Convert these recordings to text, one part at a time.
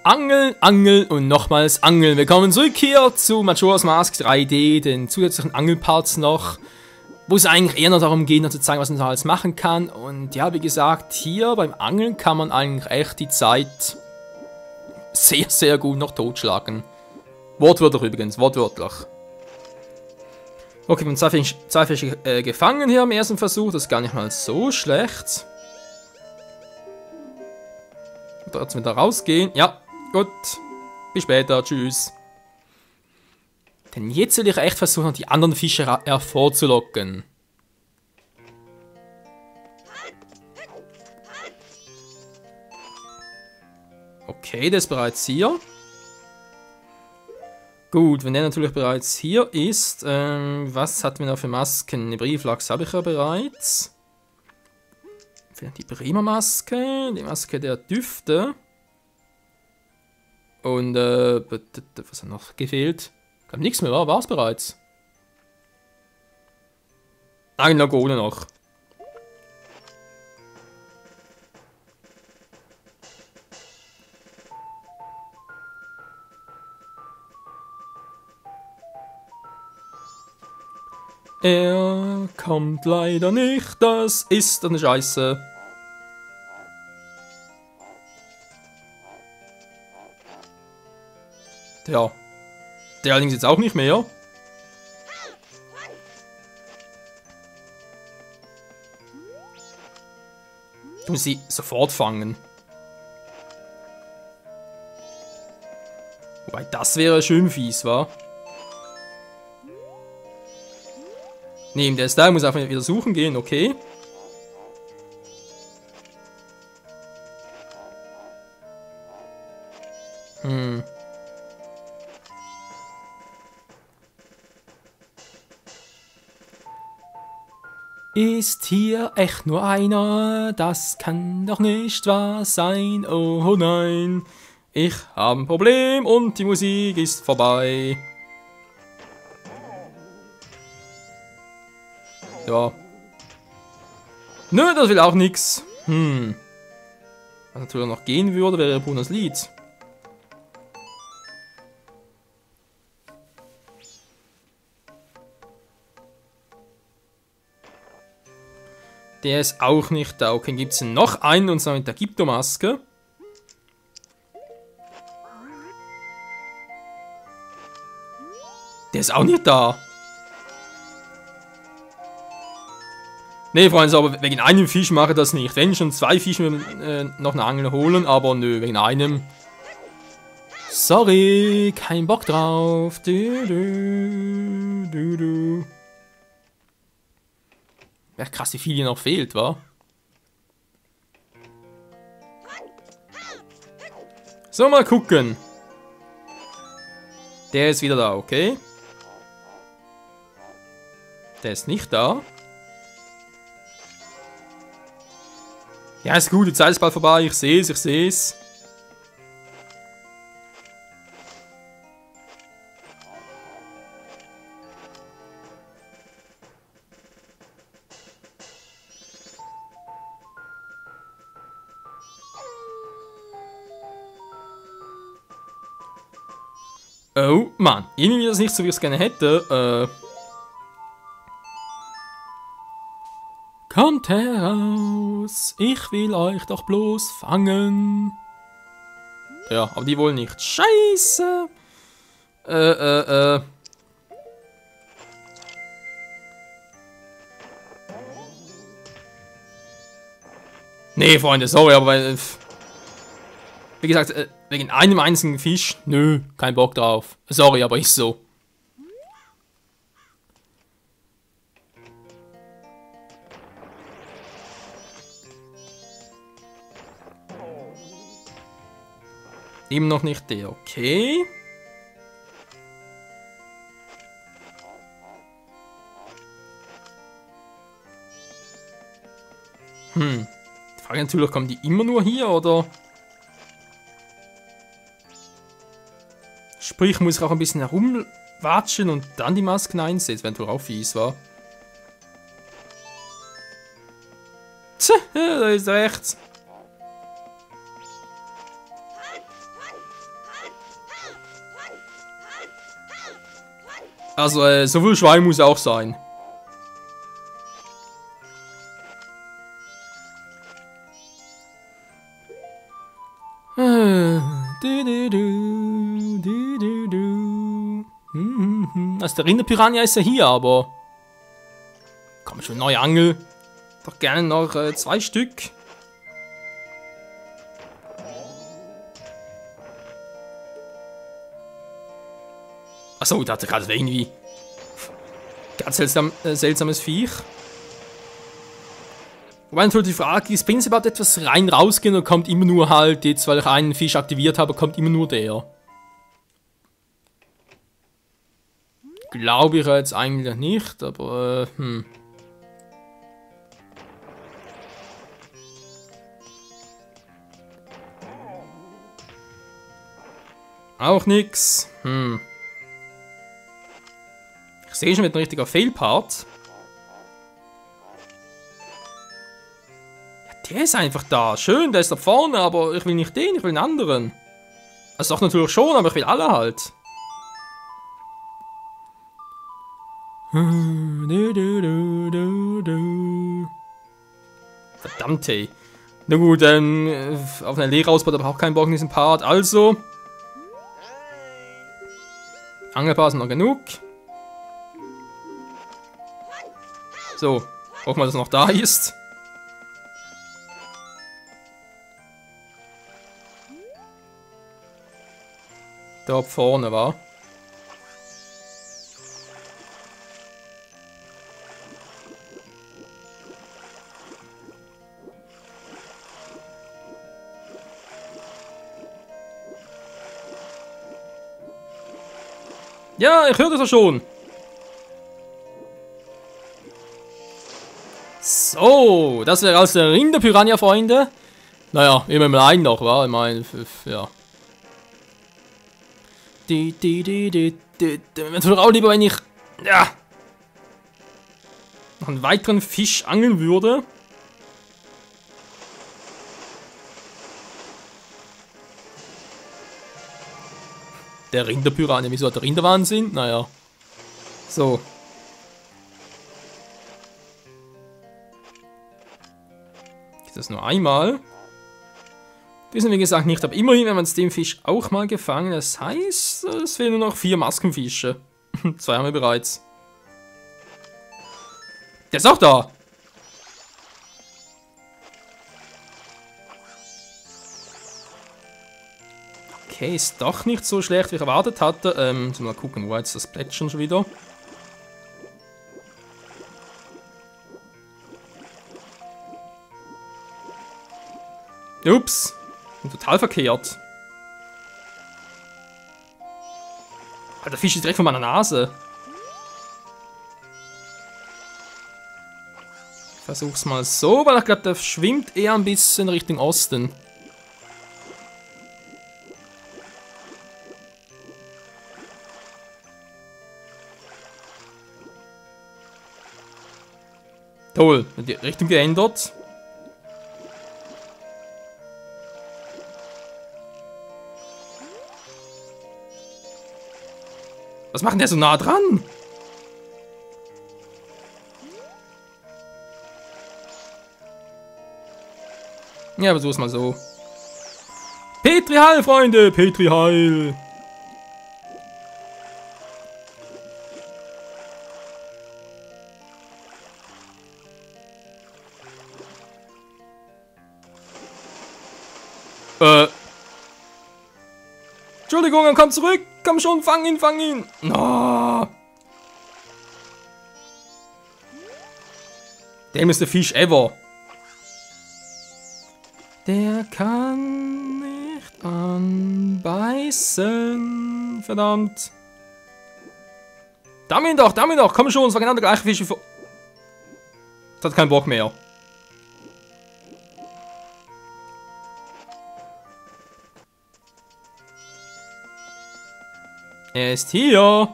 Angeln, Angeln und nochmals Angeln. Willkommen zurück hier zu Majora's Mask 3D, den zusätzlichen Angelparts noch, wo es eigentlich eher noch darum geht, noch zu zeigen, was man da alles machen kann. Und ja, wie gesagt, hier beim Angeln kann man eigentlich echt die Zeit sehr, sehr gut noch totschlagen. Wortwörtlich übrigens, wortwörtlich. Okay, wir haben zwei Fische gefangen hier im ersten Versuch, das ist gar nicht mal so schlecht. Trotzdem wieder rausgehen, ja. Gut, bis später, tschüss. Denn jetzt will ich echt versuchen, die anderen Fische hervorzulocken. Okay, der ist bereits hier. Gut, wenn der natürlich bereits hier ist, was hatten wir noch für Masken? Eine Brieflachs habe ich ja bereits. Die Bremer-Maske, die Maske der Düfte. Und, was hat noch gefehlt? Ich glaube nichts mehr, war es bereits. Eine Lagone noch. Er kommt leider nicht, das ist eine Scheiße. Ja, der allerdings jetzt auch nicht mehr. Ich muss sie sofort fangen. Wobei, das wäre schön fies, wa? Ne, der ist da, muss einfach wieder suchen gehen, okay. Ist hier echt nur einer? Das kann doch nicht wahr sein. Oh nein, ich habe ein Problem und die Musik ist vorbei. Ja. Nö, das will auch nix. Was natürlich noch gehen würde, wäre Brunos Lied. Der ist auch nicht da. Okay, gibt es noch einen, und zwar mit der Gyptomaske. Der ist auch nicht da. Ne, Freunde, aber wegen einem Fisch mache ich das nicht. Wenn schon zwei Fische noch eine Angel holen, aber nö, wegen einem. Sorry, kein Bock drauf. Ja, krass, wie viel hier noch fehlt, wa? So, mal gucken. Der ist wieder da, okay. Der ist nicht da. Ja, ist gut, die Zeit ist bald vorbei. Ich sehe es, ich sehe es. Oh, Mann. Irgendwie das nicht so, wie ich es gerne hätte. Kommt heraus. Ich will euch doch bloß fangen. Ja, aber die wollen nicht. Scheiße. Nee, Freunde, sorry, aber weil... Wie gesagt, wegen einem einzigen Fisch, nö, kein Bock drauf. Sorry, aber ist so. Eben noch nicht der, okay. Die Frage natürlich, kommen die immer nur hier, oder? Sprich, muss ich auch ein bisschen herumwatschen und dann die Masken einsetzen, wenn du auch fies war. Tja, da ist rechts. Also, so viel Schwein muss auch sein. Also der Rinderpiranha ist ja hier, aber... Komm schon, neue Angel. Doch gerne noch 2 Stück. Achso, da hat er gerade irgendwie... Ganz seltsames Viech. Wobei natürlich die Frage ist, bringt es überhaupt etwas rein, rausgehen oder kommt immer nur halt, jetzt weil ich einen Fisch aktiviert habe, kommt immer nur der? Glaube ich jetzt eigentlich nicht, aber Auch nix. Ich sehe schon, mit ein richtiger Failpart. Der ist einfach da. Schön, der ist da vorne, aber ich will nicht den, ich will einen anderen. Also doch natürlich schon, aber ich will alle halt. Verdammt, ey. Na gut, auf einen Lehrausbau habe ich auch keinen Bock in diesem Part. Also. Angelpaar sind noch genug. So, hoffen wir, dass er noch da ist. Da vorne war. Ja, ich höre das ja schon. So, das wäre also der Rinderpiranha, Freunde. Naja, immer mal einen noch, wa? Ich meine, ja. Mir tut auch lieber, wenn ich ja, noch einen weiteren Fisch angeln würde. Der Rinderpiranha, wieso hat der Rinderwahnsinn? Naja. So. Ist das nur einmal? Wissen wir gesagt nicht, aber immerhin haben wir uns den Fisch auch mal gefangen. Das heißt, es fehlen nur noch 4 Maskenfische. 2 haben wir bereits. Der ist auch da! Okay, ist doch nicht so schlecht, wie ich erwartet hatte. Mal gucken, wo jetzt das Plätschern schon wieder. Ups. Total verkehrt. Der Fisch ist direkt vor meiner Nase. Ich versuch's mal so, weil ich glaube, der schwimmt eher ein bisschen Richtung Osten. Toll, die Richtung geändert. Was macht denn der so nah dran? Ja, versuch's mal so. Petri Heil, Freunde! Petri Heil! Entschuldigung, er kommt zurück! Komm schon, fang ihn, fang ihn! Oh. Dämlichste Fisch ever. Der kann nicht anbeißen. Verdammt. Damm ihn doch, komm schon, es war genau der gleiche Fisch wie vor. Das hat keinen Bock mehr. Er ist hier.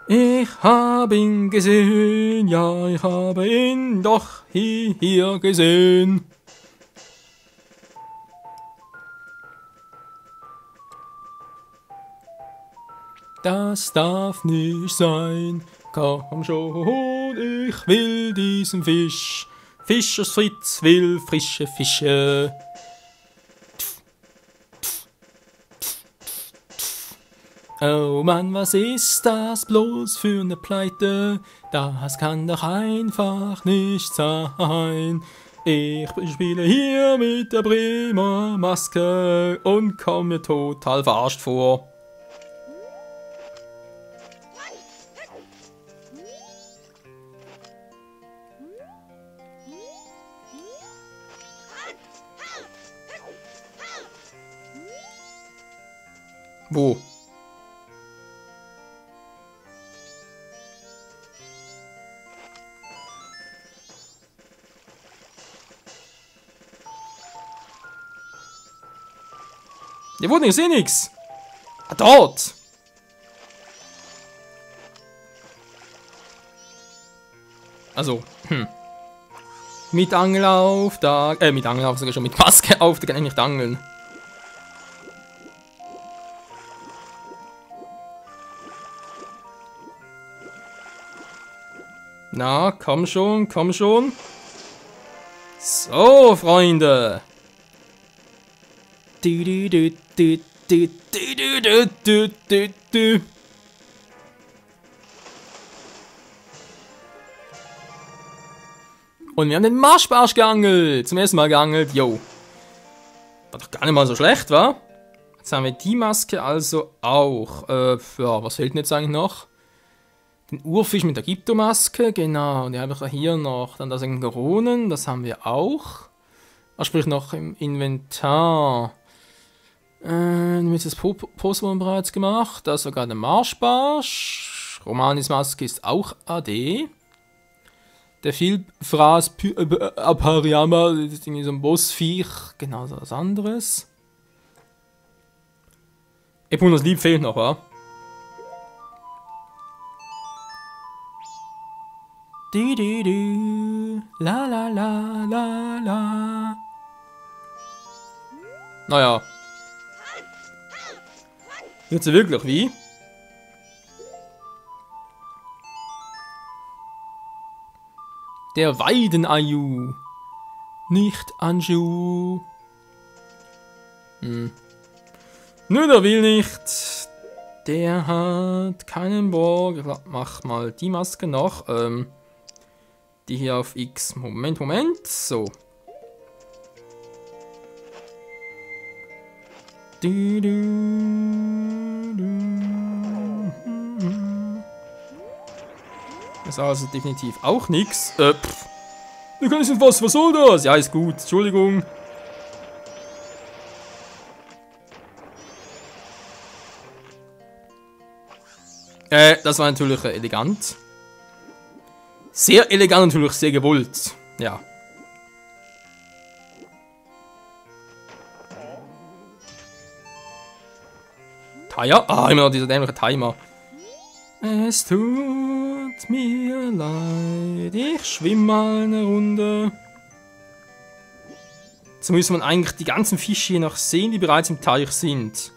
Ich habe ihn gesehen, ja, ich habe ihn doch hier gesehen. Das darf nicht sein. Komm schon, ich will diesen Fisch. Fischers Fritz will frische Fische. Oh Mann, was ist das bloß für eine Pleite? Das kann doch einfach nicht sein. Ich spiele hier mit der Bremer Maske und komme mir total verarscht vor. Wo? Ja, wo denn? Ich seh nix. Ah, dort. Also, Mit Angelauf, mit Angelauf sogar schon mit Maske auf, da kann ich nicht angeln. Na, komm schon, komm schon. So, Freunde. Und wir haben den Marschbarsch geangelt. Zum ersten Mal geangelt. Yo. War doch gar nicht mal so schlecht, wa? Jetzt haben wir die Maske also auch. Ja, was fehlt denn jetzt eigentlich noch? Den Urfisch mit der Gyptomaske, genau. Und die habe ich hier noch. Dann das Engeronen, das haben wir auch. Was sprich noch im Inventar? Mit das Postwurm bereits gemacht. Da ist sogar der Marschbarsch. Romanis Maske ist auch AD. Der Vielfraß Apariyama, das ist irgendwie so ein Bossviech. Genau so was anderes. Epunas Lieb fehlt noch, wa? La la la la la. Naja. Jetzt wirklich wie? Der Weidenayu. Nicht Anju. Nö, der will nicht. Der hat keinen Bock. Ich mach mal die Maske noch. Die hier auf X. Moment. So. Das ist also definitiv auch nichts. Du kannst nicht was soll das? Ja, ist gut. Entschuldigung. Das war natürlich elegant. Sehr elegant und natürlich sehr gewollt. Ja. Timer? Ah, immer noch dieser dämliche Timer. Es tut mir leid, ich schwimme mal eine Runde. Jetzt muss man eigentlich die ganzen Fische hier noch sehen, die bereits im Teich sind.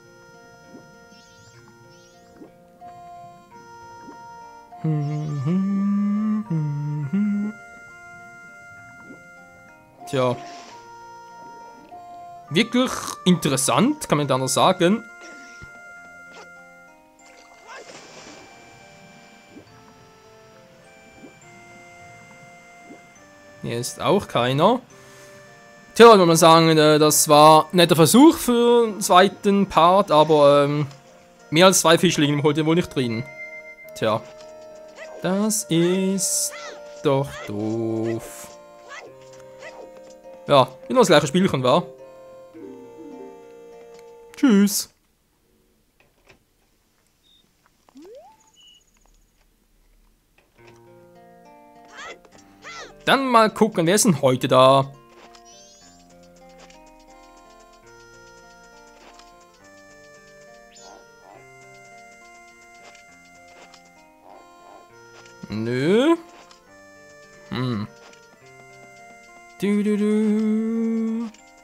Tja. Wirklich interessant, kann man da noch sagen. Hier ist auch keiner. Tja, würde man sagen, das war ein netter Versuch für den zweiten Part, aber mehr als 2 Fische liegen heute wohl nicht drin. Tja. Das ist doch doof. Ja, immer das gleiche Spielchen war. Tschüss. Dann mal gucken, wer ist denn heute da? Nö.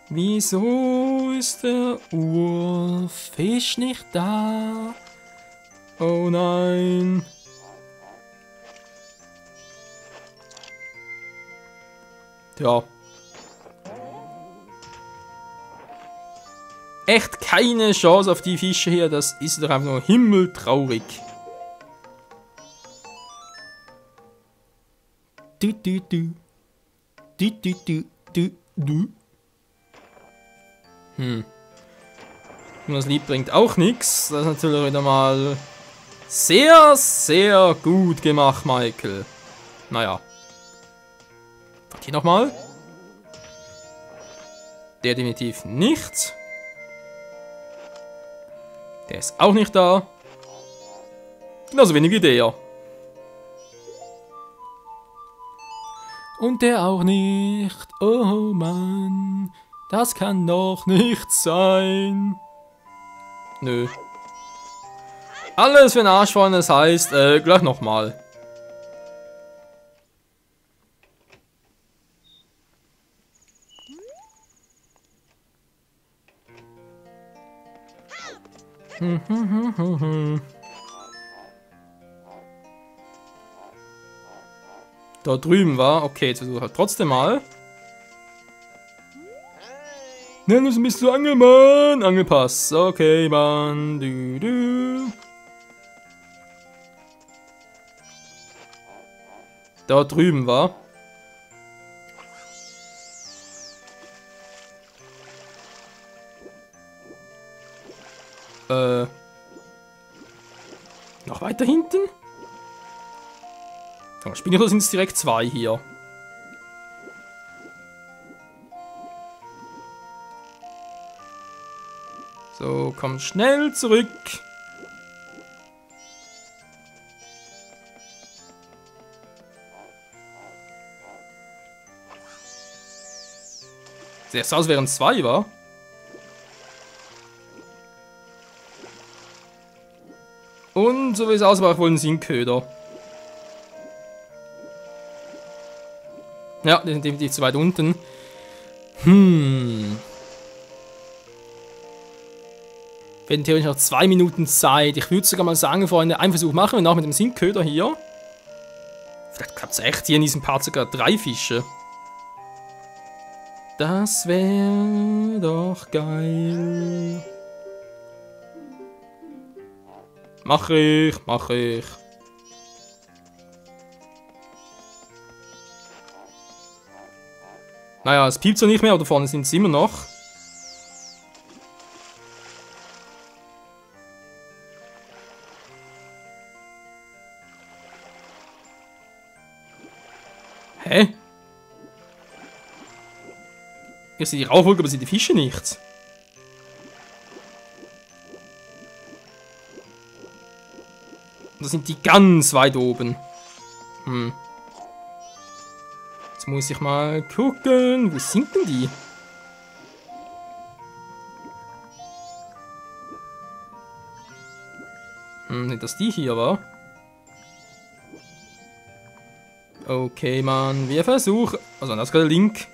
Wieso ist der Urfisch nicht da? Oh nein. Ja. Echt keine Chance auf die Fische hier, das ist doch einfach nur himmeltraurig. Du, du, du. Du, du, du, du, du. Und das Lied bringt auch nichts. Das ist natürlich wieder mal sehr, sehr gut gemacht, Michael. Naja. Hier nochmal. Der definitiv nicht. Der ist auch nicht da. Genauso wenig wie der. Und der auch nicht. Oh Mann. Das kann doch nicht sein. Nö. Alles für den Arsch vorne, das heißt, gleich nochmal. Da drüben war. Okay, jetzt versuche ich halt trotzdem mal. Nenn uns bist du Angelmann. Angelpass. Okay, Mann. Du, du. Da drüben war. Noch weiter hinten? Spiel oder sind es direkt zwei hier? So, komm schnell zurück. Sieht so aus, wären es zwei, wa? Und so wie es aussieht, war wohl ein Sinkköder. Ja, die sind definitiv zu weit unten. Wir hätten theoretisch noch 2 Minuten Zeit. Ich würde sogar mal sagen, Freunde, einen Versuch machen wir noch mit dem Sinkköder hier. Vielleicht klappt es echt hier in diesem Part sogar 3 Fische. Das wäre doch geil. Mach ich. Naja, es piept so nicht mehr, aber da vorne sind sie immer noch. Hä? Ich sehe die Rauchwolke, aber sehe die Fische nicht. Da sind die ganz weit oben. Jetzt muss ich mal gucken. Wo sind denn die? Nicht, dass die hier war. Okay, Mann. Wir versuchen... Also, das ist gerade der Link.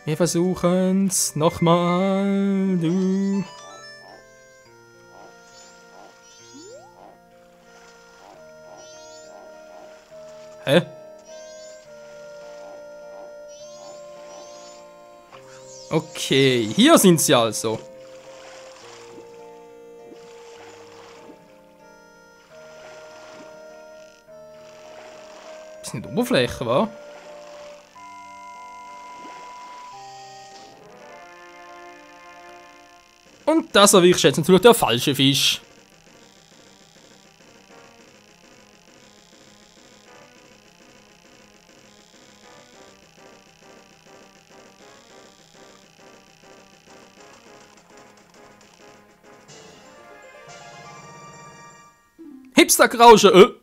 Wir versuchen's nochmal. Du... Hä? Okay, hier sind sie also. Bisschen die Oberfläche, wa? Und das erwischt jetzt natürlich der falsche Fisch. Hipster-Krausche,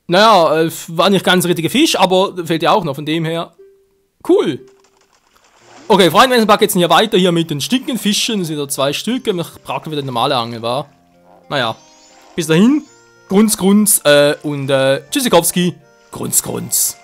Naja, war nicht ganz der richtige Fisch, aber fehlt ja auch noch, von dem her. Cool. Okay, Freunde, wir packen jetzt hier weiter hier mit den stinkenden Fischen. Das sind da 2 Stück, ich brauche wieder eine normale Angel, war. Naja, bis dahin, Grunz, und Tschüssikowski, Grunz.